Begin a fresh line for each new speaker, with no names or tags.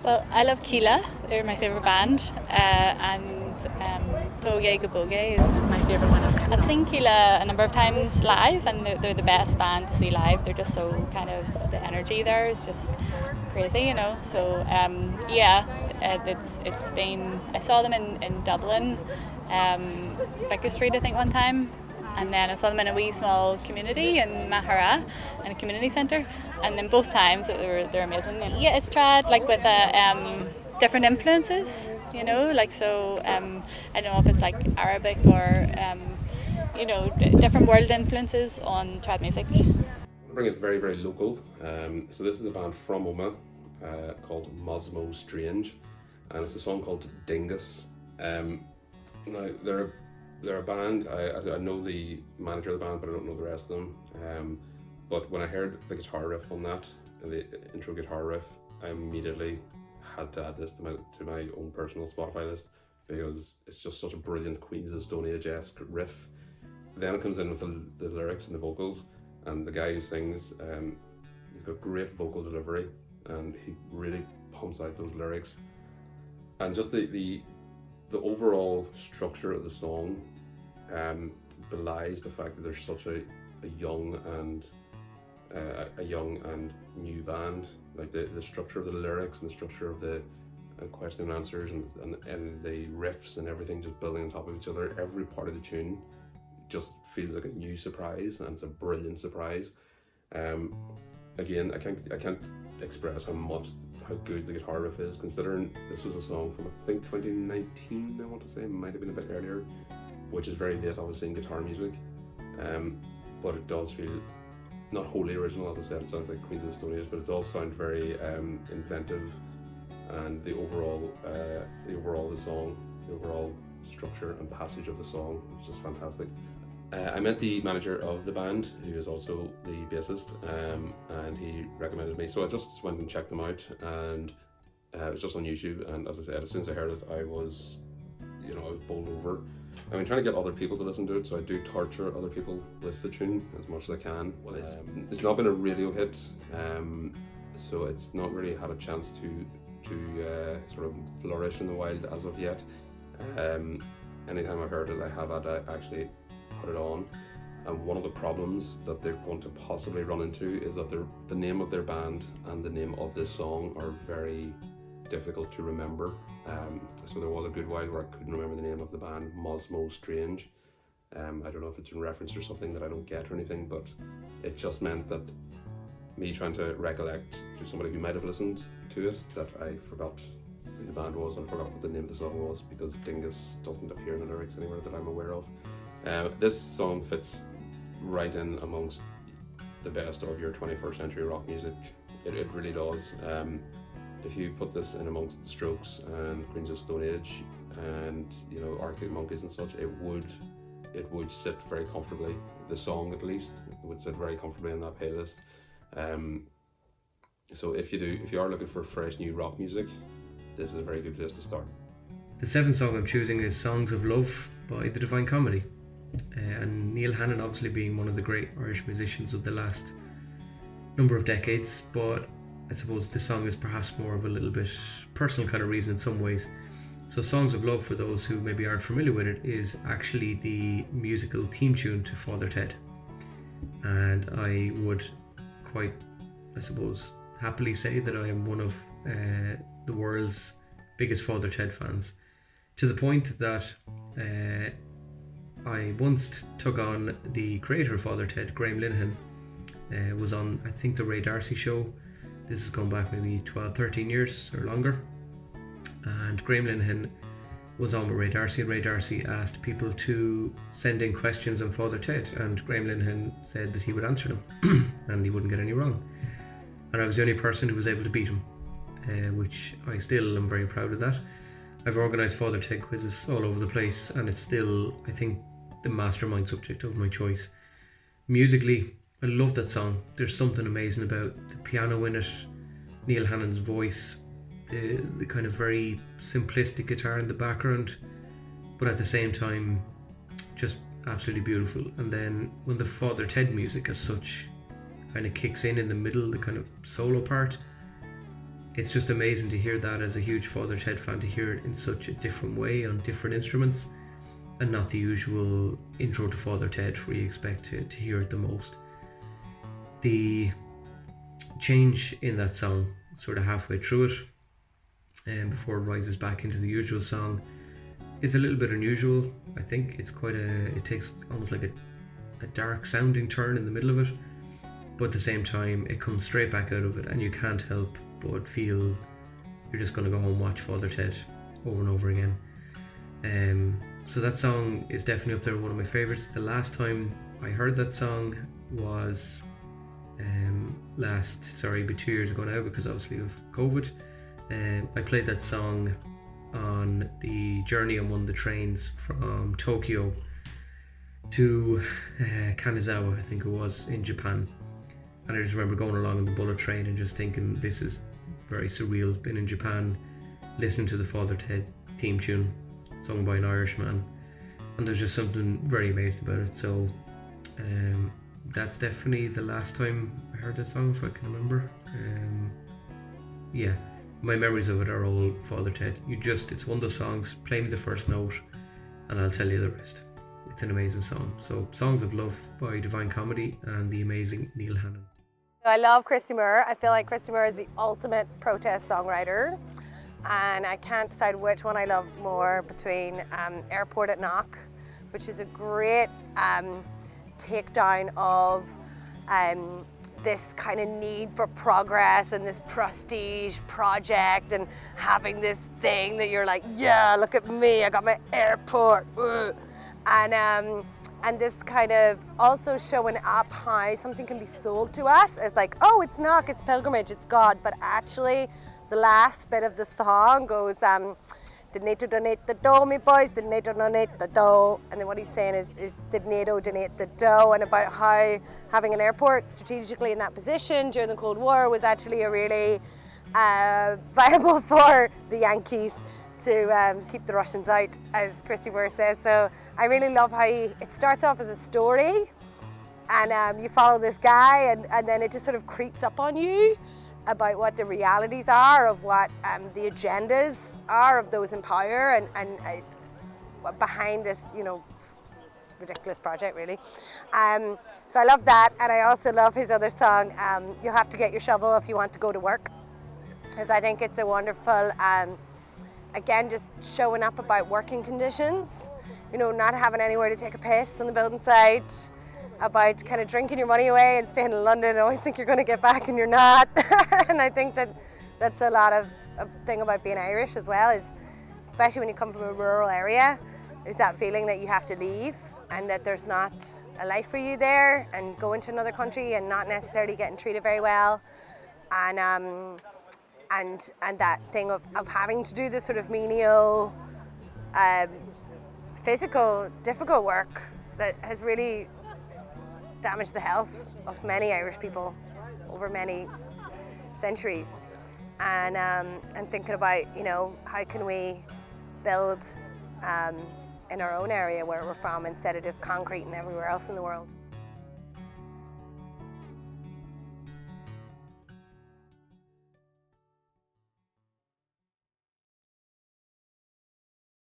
Well, I love Kíla. They're my favourite band. And Toge Gaboge is my favourite one of them. I've seen Kíla a number of times live, and they're the best band to see live. They're just so kind of, the energy there is just crazy, you know. So it's been, I saw them in Dublin, Vicar Street I think one time. And then I saw them in a wee small community in Mahara, in a community centre, and then both times they're amazing. Yeah, it's trad like with different influences, you know, like so. I don't know if it's like Arabic or different world influences on trad music.
I'll bring it very, very local. So this is a band from Oma called Mosmo Strange, and it's a song called Dingus. Now they're a band. I know the manager of the band, but I don't know the rest of them. But when I heard the guitar riff on that, the intro guitar riff, I immediately had to add this to my own personal Spotify list, because it's just such a brilliant Queens of Stone Age-esque riff. Then it comes in with the lyrics and the vocals, and the guy who sings, he's got great vocal delivery, and he really pumps out those lyrics. And just the overall structure of the song belies the fact that there's such a young and new band. Like the structure of the lyrics and the structure of the question and answers and the riffs and everything just building on top of each other. Every part of the tune just feels like a new surprise, and it's a brilliant surprise. Again, I can't express how good the guitar riff is, considering this was a song from I think 2019, I want to say, it might have been a bit earlier, which is very late obviously in guitar music, but it does feel not wholly original. As I said, it sounds like Queens of the Stone Age, but it does sound very inventive, and the overall structure and passage of the song is just fantastic. I met the manager of the band, who is also the bassist, and he recommended me. So I just went and checked them out, and it was just on YouTube. And as I said, as soon as I heard it, I was bowled over. I've been trying to get other people to listen to it, so I do torture other people with the tune as much as I can. Well, it's not been a radio hit, so it's not really had a chance to sort of flourish in the wild as of yet. Anytime I've heard it, I have had to actually put it on, and one of the problems that they're going to possibly run into is that the name of their band and the name of this song are very difficult to remember. So there was a good while where I couldn't remember the name of the band, Mosmo Strange. I don't know if it's in reference or something that I don't get or anything, but it just meant that me trying to recollect to somebody who might have listened to it, that I forgot who the band was and forgot what the name of the song was, because Dingus doesn't appear in the lyrics anywhere that I'm aware of. This song fits right in amongst the best of your 21st century rock music. It really does. If you put this in amongst the Strokes and Queens of Stone Age and Arctic Monkeys and such, it would sit very comfortably. The song, at least, would sit very comfortably in that playlist. So if you are looking for fresh new rock music, this is a very good place to start.
The seventh song I'm choosing is Songs of Love by The Divine Comedy. And Neil Hannon obviously being one of the great Irish musicians of the last number of decades, but I suppose this song is perhaps more of a little bit personal kind of reason in some ways. So Songs of Love, for those who maybe aren't familiar with it, is actually the musical theme tune to Father Ted. And I would quite, I suppose, happily say that I am one of the world's biggest Father Ted fans, to the point that I once took on the creator of Father Ted, Graham Linehan, was on, I think, the Ray D'Arcy show. This has gone back maybe 12-13 years or longer, and Graham Linehan was on with Ray D'Arcy, and Ray D'Arcy asked people to send in questions on Father Ted, and Graham Linehan said that he would answer them and he wouldn't get any wrong, and I was the only person who was able to beat him, which I still am very proud of that. I've organised Father Ted quizzes all over the place, and it's still, I think, the mastermind subject of my choice. Musically, I love that song. There's something amazing about the piano in it, Neil Hannon's voice, the kind of very simplistic guitar in the background, but at the same time just absolutely beautiful. And then when the Father Ted music as such kind of kicks in the middle, the kind of solo part, it's just amazing to hear that as a huge Father Ted fan, to hear it in such a different way on different instruments, and not the usual intro to Father Ted where you expect to hear it the most. The change in that song, sort of halfway through it, and before it rises back into the usual song, is a little bit unusual. I think it's it takes almost like a dark sounding turn in the middle of it, but at the same time it comes straight back out of it, and you can't help but feel you're just going to go home and watch Father Ted over and over again. So that song is definitely up there, one of my favourites. The last time I heard that song was be 2 years ago now, because obviously of COVID. I played that song on the journey on one of the trains from Tokyo to Kanazawa, I think it was, in Japan. And I just remember going along on the bullet train and just thinking, this is very surreal, been in Japan, listening to the Father Ted theme tune sung by an Irishman, and there's just something very amazing about it. So that's definitely the last time I heard that song, if I can remember. Yeah, my memories of it are all Father Ted. It's one of those songs, play me the first note and I'll tell you the rest. It's an amazing song. So, Songs of Love by Divine Comedy and the amazing Neil Hannon.
I love Christy Moore. I feel like Christy Moore is the ultimate protest songwriter, and I can't decide which one I love more between Airport at Knock, which is a great takedown of this kind of need for progress and this prestige project and having this thing that you're like, yeah, look at me, I got my airport. And this kind of also showing up how something can be sold to us as like, oh, it's Knock, it's pilgrimage, it's God. But actually, the last bit of the song goes, did NATO donate the dough, me boys? Did NATO donate the dough? And then what he's saying is did NATO donate the dough? And about how having an airport strategically in that position during the Cold War was actually a really viable for the Yankees to keep the Russians out, as Christy Moore says. So I really love how it starts off as a story, and you follow this guy, and then it just sort of creeps up on you about what the realities are of what the agendas are of those in power, and behind this, ridiculous project, really. So I love that, and I also love his other song, You'll Have to Get Your Shovel If You Want to Go to Work, because I think it's a wonderful, again, just showing up about working conditions, not having anywhere to take a piss on the building site, about kind of drinking your money away and staying in London and always think you're going to get back and you're not. And I think that's a lot of thing about being Irish as well, is especially when you come from a rural area, is that feeling that you have to leave and that there's not a life for you there, and go into another country and not necessarily getting treated very well. And that thing of having to do this sort of menial, physical, difficult work that has really damaged the health of many Irish people over many centuries. And thinking about, how can we build in our own area where we're from, instead of just concrete and everywhere else in the world.